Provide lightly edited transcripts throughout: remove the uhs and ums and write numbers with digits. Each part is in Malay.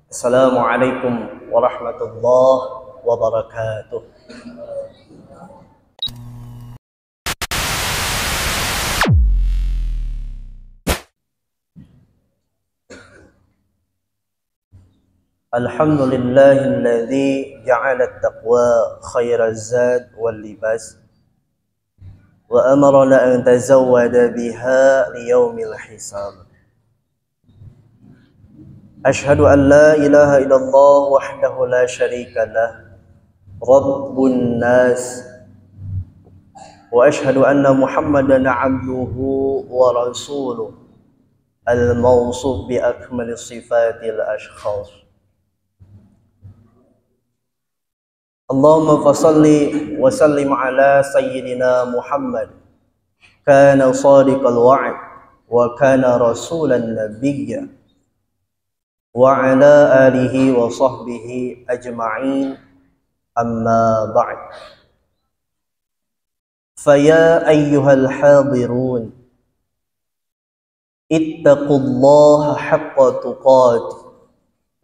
Assalamualaikum warahmatullahi wabarakatuh. Alhamdulillahilladzi ja'ala at-taqwa khairaz zad wal libas wa amarna an tazawwada biha liyaumil hisab. Ashhadu an la ilaha illallah wahdahu la syarika lah rabbun nas wa ashhadu anna muhammadan abduhu wa rasuluh al-mawsuf bi akmali sifatil ashkhas. Allahumma fasalli wa sallim ala sayyidina Muhammad kana sadiqal wa'd wa kana rasulan nabiyya wa ala alihi wa sahbihi ajma'in amma ba'd. Faya ayyuhal hadirun ittaqullaha haqqa tuqatih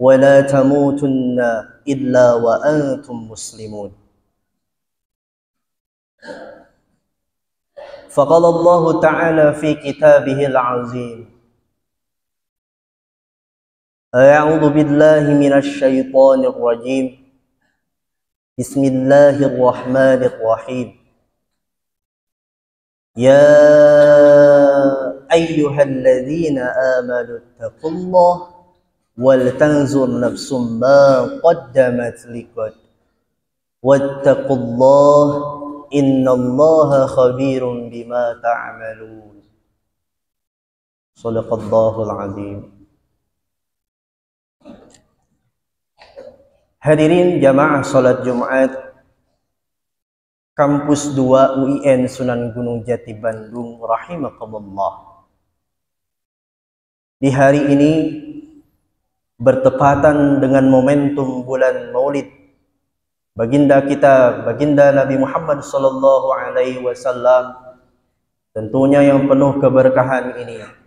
wa la tamutunna illa wa antum muslimun. Faqala Allah Ta'ala fi kitabihil azim, A'udzu billahi minasy syaithanir rajim. Bismillahirrahmanirrahim. Ya ayyuhalladzina amanu taqullaha wal tanzur nafsum ma qaddamat liqad wattaqullaha innallaha khabirun bima ta'malun. Shadaqallahul azim. Hadirin jamaah salat Jumat Kampus 2 UIN Sunan Gunung Jati Bandung rahimakumullah. Di hari ini bertepatan dengan momentum bulan Maulid baginda kita, baginda Nabi Muhammad sallallahu alaihi wasallam, tentunya yang penuh keberkahan ini.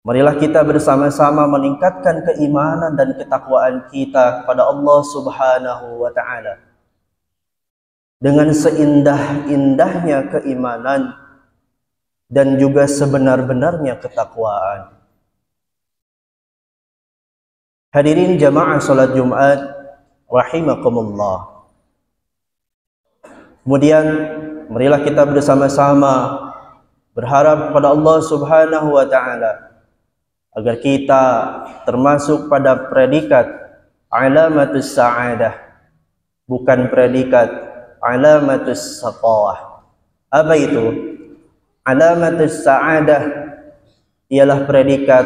Marilah kita bersama-sama meningkatkan keimanan dan ketakwaan kita kepada Allah Subhanahu wa taala dengan seindah-indahnya keimanan dan juga sebenar-benarnya ketakwaan. Hadirin jamaah salat Jumat rahimakumullah. Kemudian marilah kita bersama-sama berharap kepada Allah Subhanahu wa taala agar kita termasuk pada predikat alamatus sa'adah, bukan predikat alamatus saqawah. Apa itu? Alamatus sa'adah ialah predikat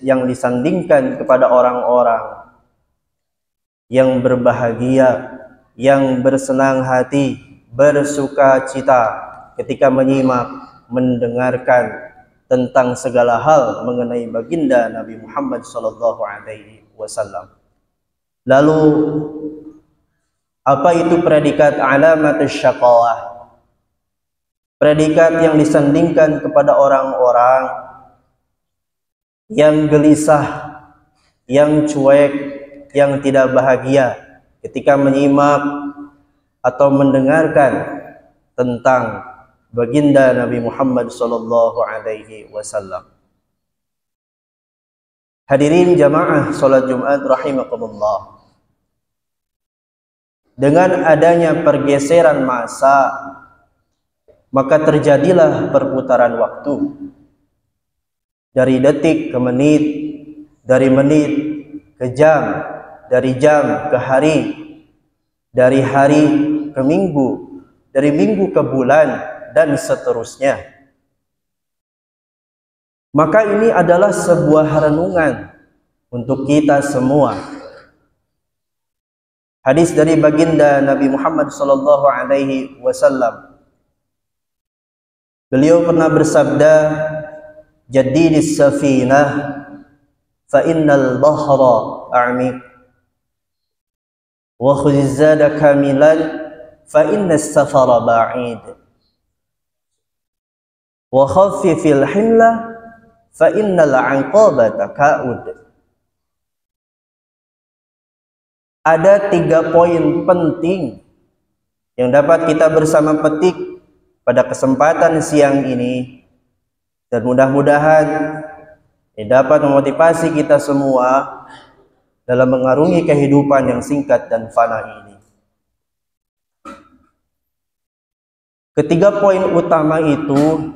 yang disandingkan kepada orang-orang yang berbahagia, yang bersenang hati, bersuka cita ketika menyimak, mendengarkan tentang segala hal mengenai baginda Nabi Muhammad sallallahu alaihi wasallam. Lalu apa itu predikat alamatus syaqawah? Predikat yang disandingkan kepada orang-orang yang gelisah, yang cuek, yang tidak bahagia ketika menyimak atau mendengarkan tentang baginda Nabi Muhammad sallallahu alaihi wasallam. Hadirin jamaah salat Jumat rahimakumullah. Dengan adanya pergeseran masa, maka terjadilah perputaran waktu dari detik ke menit, dari menit ke jam, dari jam ke hari, dari hari ke minggu, dari minggu ke bulan, dan seterusnya. Maka ini adalah sebuah renungan untuk kita semua. Hadis dari baginda Nabi Muhammad sallallahu alaihi wasallam. Beliau pernah bersabda, "Jaddidis safinah fa innal bahra a'miq wa khudziz zada kamilan fa innas safara ba'id. Wa khaffifil himla fa innal 'aqabata ka'ud." ada 3 poin penting yang dapat kita bersama petik pada kesempatan siang ini, dan mudah-mudahan ini dapat memotivasi kita semua dalam mengarungi kehidupan yang singkat dan fana ini. Ketiga poin utama itu,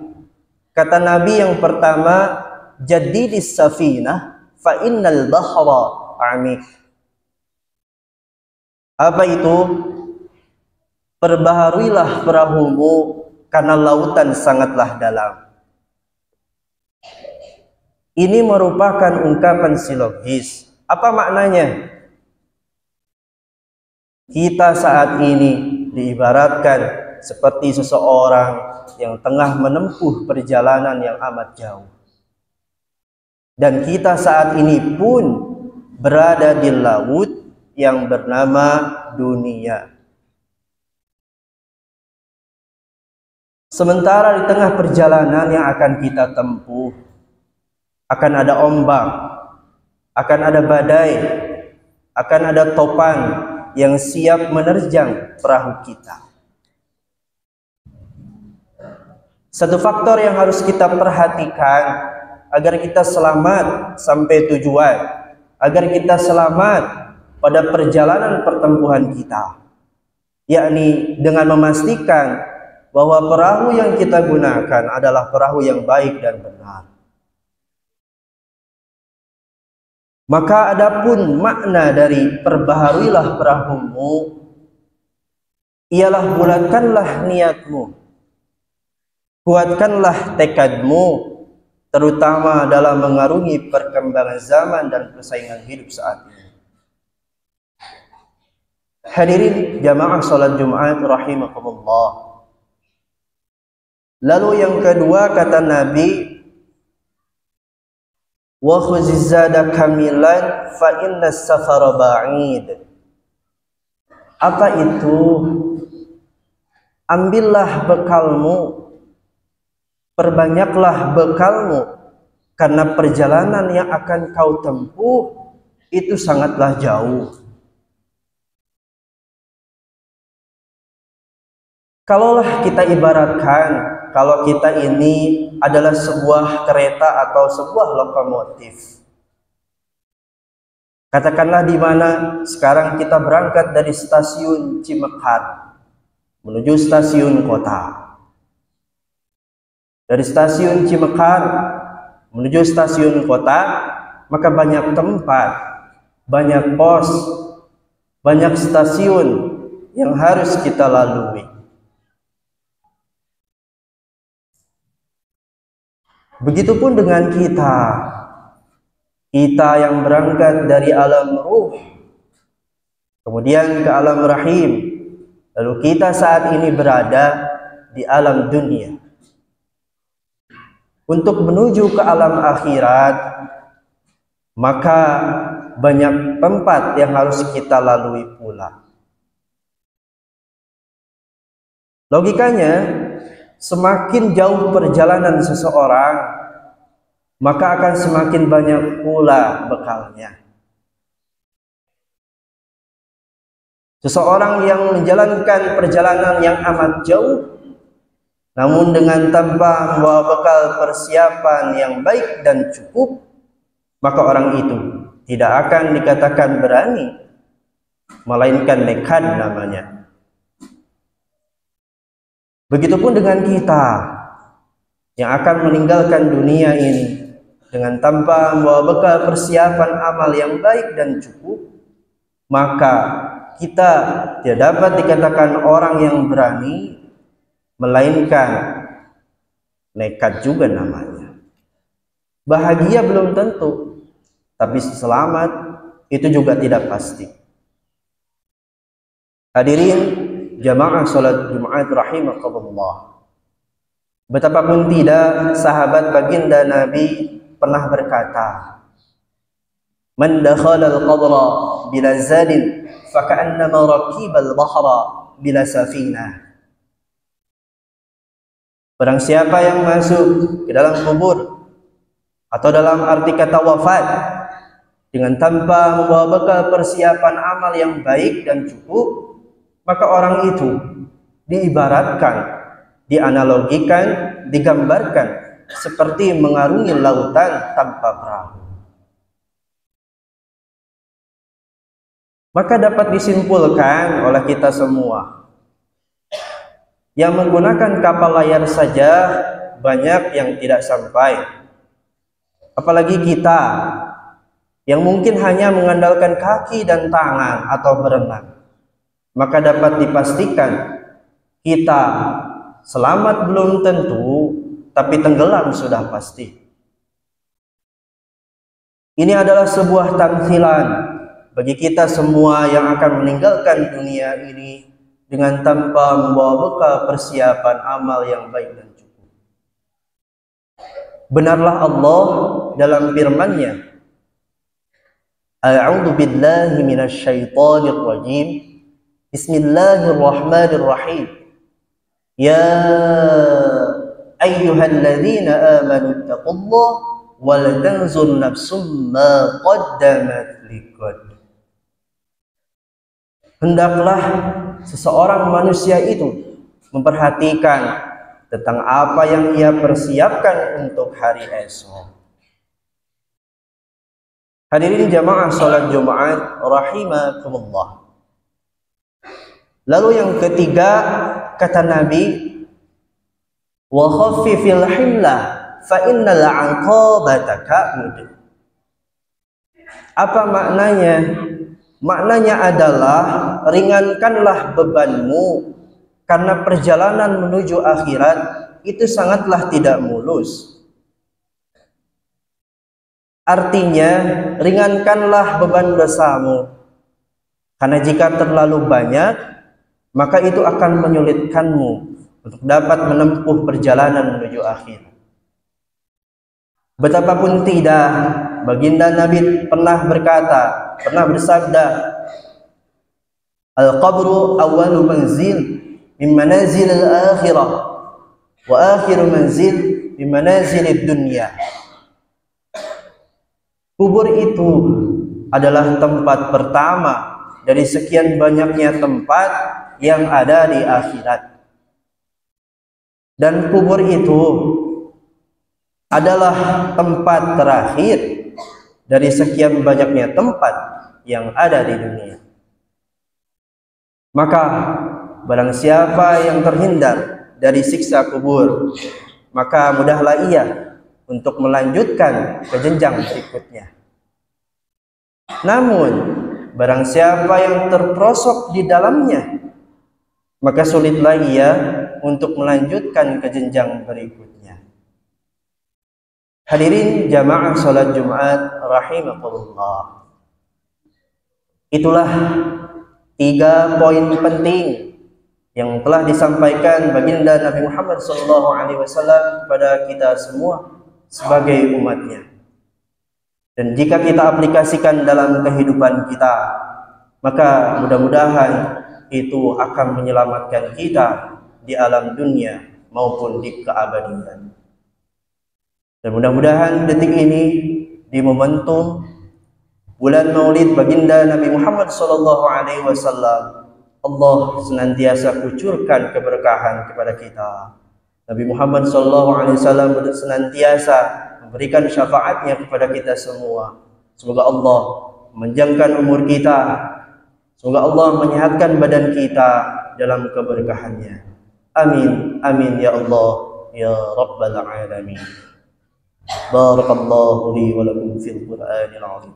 kata Nabi yang pertama, jadidis safinah fa innal bahra amik. Apa itu? Perbaharuilah perahumu karena lautan sangatlah dalam. Ini merupakan ungkapan silogis. Apa maknanya? Kita saat ini diibaratkan seperti seseorang yang tengah menempuh perjalanan yang amat jauh. Dan kita saat ini pun berada di laut yang bernama dunia. Sementara di tengah perjalanan yang akan kita tempuh, akan ada ombak, akan ada badai, akan ada topan yang siap menerjang perahu kita. Satu faktor yang harus kita perhatikan agar kita selamat sampai tujuan, agar kita selamat pada perjalanan pertempuhan kita, yakni dengan memastikan bahwa perahu yang kita gunakan adalah perahu yang baik dan benar. Maka adapun makna dari perbaharuilah perahumu ialah bulatkanlah niatmu, kuatkanlah tekadmu, terutama dalam mengarungi perkembangan zaman dan persaingan hidup saat ini. Hadirin jamaah salat Jumat rahimakumullah. Lalu yang kedua kata Nabi, wa khuziz zada kamilan fa inna safara ba'id. Apa itu? Ambillah bekalmu, perbanyaklah bekalmu, karena perjalanan yang akan kau tempuh itu sangatlah jauh. Kalaulah kita ibaratkan, kalau kita ini adalah sebuah kereta atau sebuah lokomotif. Katakanlah di mana sekarang kita berangkat dari stasiun Cimekar menuju stasiun kota. Dari stasiun Cimekar menuju stasiun kota, maka banyak tempat, banyak pos, banyak stasiun yang harus kita lalui. Begitupun dengan kita yang berangkat dari alam ruh, kemudian ke alam rahim, lalu kita saat ini berada di alam dunia. Untuk menuju ke alam akhirat, maka banyak tempat yang harus kita lalui pula. Logikanya, semakin jauh perjalanan seseorang, maka akan semakin banyak pula bekalnya. Seseorang yang menjalankan perjalanan yang amat jauh, namun dengan tanpa membawa bekal persiapan yang baik dan cukup, maka orang itu tidak akan dikatakan berani, melainkan nekat namanya. Begitupun dengan kita yang akan meninggalkan dunia ini dengan tanpa membawa bekal persiapan amal yang baik dan cukup, maka kita tidak dapat dikatakan orang yang berani, melainkan nekat juga namanya. Bahagia belum tentu, tapi selamat itu juga tidak pasti. Hadirin jamaah salat Jumat rahimakumullah. Betapapun tidak, sahabat baginda Nabi pernah berkata, man dakhala al-qabra bila zadin faka'annama raqibal bahra bila safinah. Barang siapa yang masuk ke dalam kubur, atau dalam arti kata wafat, dengan tanpa membawa bekal persiapan amal yang baik dan cukup, maka orang itu diibaratkan, dianalogikan, digambarkan seperti mengarungi lautan tanpa perahu. Maka dapat disimpulkan oleh kita semua, yang menggunakan kapal layar saja banyak yang tidak sampai, apalagi kita yang mungkin hanya mengandalkan kaki dan tangan atau berenang. Maka dapat dipastikan kita selamat belum tentu, tapi tenggelam sudah pasti. Ini adalah sebuah tamthilan bagi kita semua yang akan meninggalkan dunia ini dengan tanpa membawa bekal persiapan amal yang baik dan cukup. Benarlah Allah dalam firman-Nya, A'udzu billahi minasyaitonir rajim. Bismillahirrahmanirrahim. Ya ayyuhalladzina amanu taqullaha wal tanzur nafsum ma qaddamat liqad. Hendaklah seseorang manusia itu memperhatikan tentang apa yang ia persiapkan untuk hari esok. Hadirin jamaah salat Jumat rahimakumullah. Lalu yang ketiga, kata Nabi, wa khaffifil himlah fa innal 'aqabata ka'ud. Apa maknanya? Maknanya adalah ringankanlah bebanmu, karena perjalanan menuju akhirat itu sangatlah tidak mulus. Artinya, ringankanlah beban dosamu, karena jika terlalu banyak, maka itu akan menyulitkanmu untuk dapat menempuh perjalanan menuju akhir. Betapapun tidak, baginda Nabi pernah berkata, pernah bersabda, Al-qabru awwalu manzil min manazil al-akhirah wa akhiru manzil min manazil ad-dunya. Kubur itu adalah tempat pertama dari sekian banyaknya tempat yang ada di akhirat. Dan kubur itu adalah tempat terakhir dari sekian banyaknya tempat yang ada di dunia. Maka barang siapa yang terhindar dari siksa kubur, maka mudahlah ia untuk melanjutkan ke jenjang berikutnya. Namun barang siapa yang terperosok di dalamnya, maka sulitlah ia untuk melanjutkan ke jenjang berikutnya. Hadirin jamaah salat Jumat rahimakumullah. Itulah 3 poin penting yang telah disampaikan baginda Nabi Muhammad SAW kepada kita semua sebagai umatnya. Dan jika kita aplikasikan dalam kehidupan kita, maka mudah-mudahan itu akan menyelamatkan kita di alam dunia maupun di keabadian. Dan mudah-mudahan detik ini di momentum bulan Maulid baginda Nabi Muhammad SAW, Allah senantiasa kucurkan keberkahan kepada kita. Nabi Muhammad SAW senantiasa memberikan syafaatnya kepada kita semua. Semoga Allah memanjangkan umur kita, semoga Allah menyehatkan badan kita dalam keberkahannya. Amin, amin ya Allah, ya Rabbal Alamin. Barakallahu li wa lakum fil Qur'anil azim,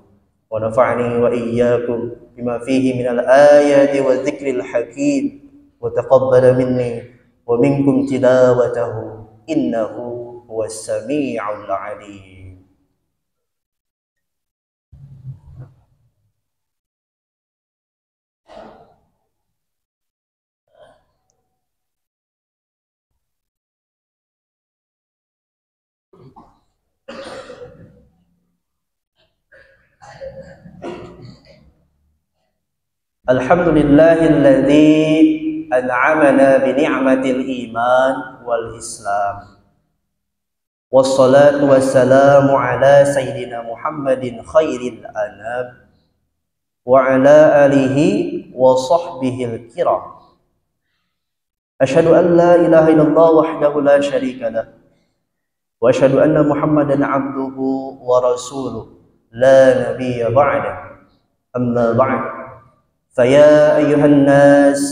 wa nafa'ani wa iyyakum bima fihi minal ayati wa dzikril hakim, wa taqabbala minni wa minkum tilawatahu innahu huwas sami'ul alim. Alhamdulillahilladzi an'amana bi ni'matil iman wal islam. wassalatu wassalamu ala sayyidina Muhammadin khairil anam wa ala alihi wa sahbihi kiram. Asyhadu an la ilaha illallah wahdahu la syarika lah wa asyhadu anna Muhammadan abduhu wa rasuluh la nabiyya ba'da. Amma ba'd. Faya ayyuhan nas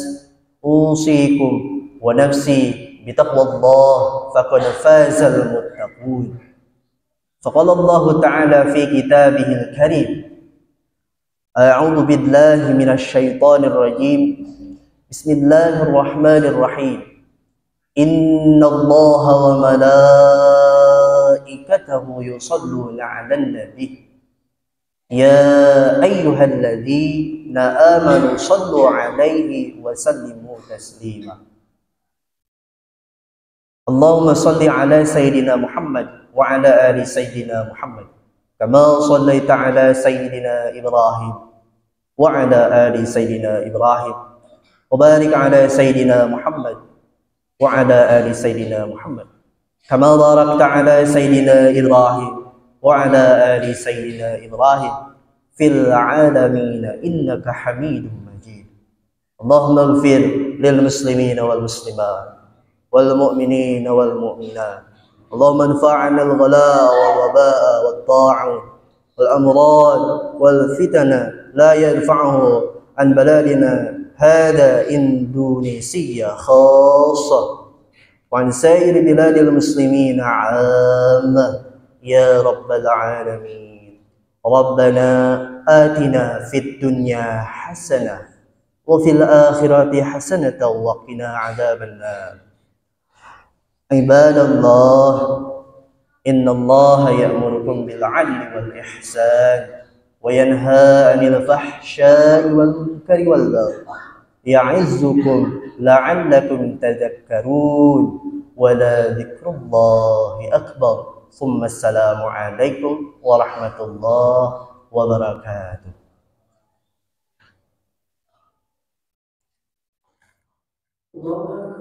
usikum wa nafsi بتقوى الله فقد فاز المتقون. فقال الله تعالى في كتابه الكريم: أعوذ بالله من الشيطان الرجيم بسم الله الرحمن الرحيم إن الله وملائكته يصلون على النبي يا أيها الذين آمنوا صلوا عليه وسلموا تسليما. اللهم صل على سيدنا محمد وعلى آل سيدنا محمد كما صليت على سيدنا إبراهيم وعلى آل سيدنا إبراهيم وبارك على سيدنا محمد وعلى آل سيدنا محمد كما باركت على سيدنا إبراهيم وعلى آل سيدنا إبراهيم في العالمين إنك حميد مجيد. اللهم اغفر للمسلمين والمسلمات والمؤمنين والمؤمنات. اللهم انفعنا الغلاء والوباء والطاعون والأمراض والفتن لا ينفعه عن بلادنا هذا إندونيسيا خاصة وعن سائر بلاد المسلمين عامة يا رب العالمين. ربنا آتنا في الدنيا حسنة وفي الآخرة حسنة وقنا عذاب النار. عباد الله إن الله يأمركم بالعدل والإحسان وينهى عن الفحشاء والمنكر والبغي يعظكم لعلكم تذكرون ولذكر الله أكبر. ثم السلام عليكم ورحمة الله وبركاته. Allah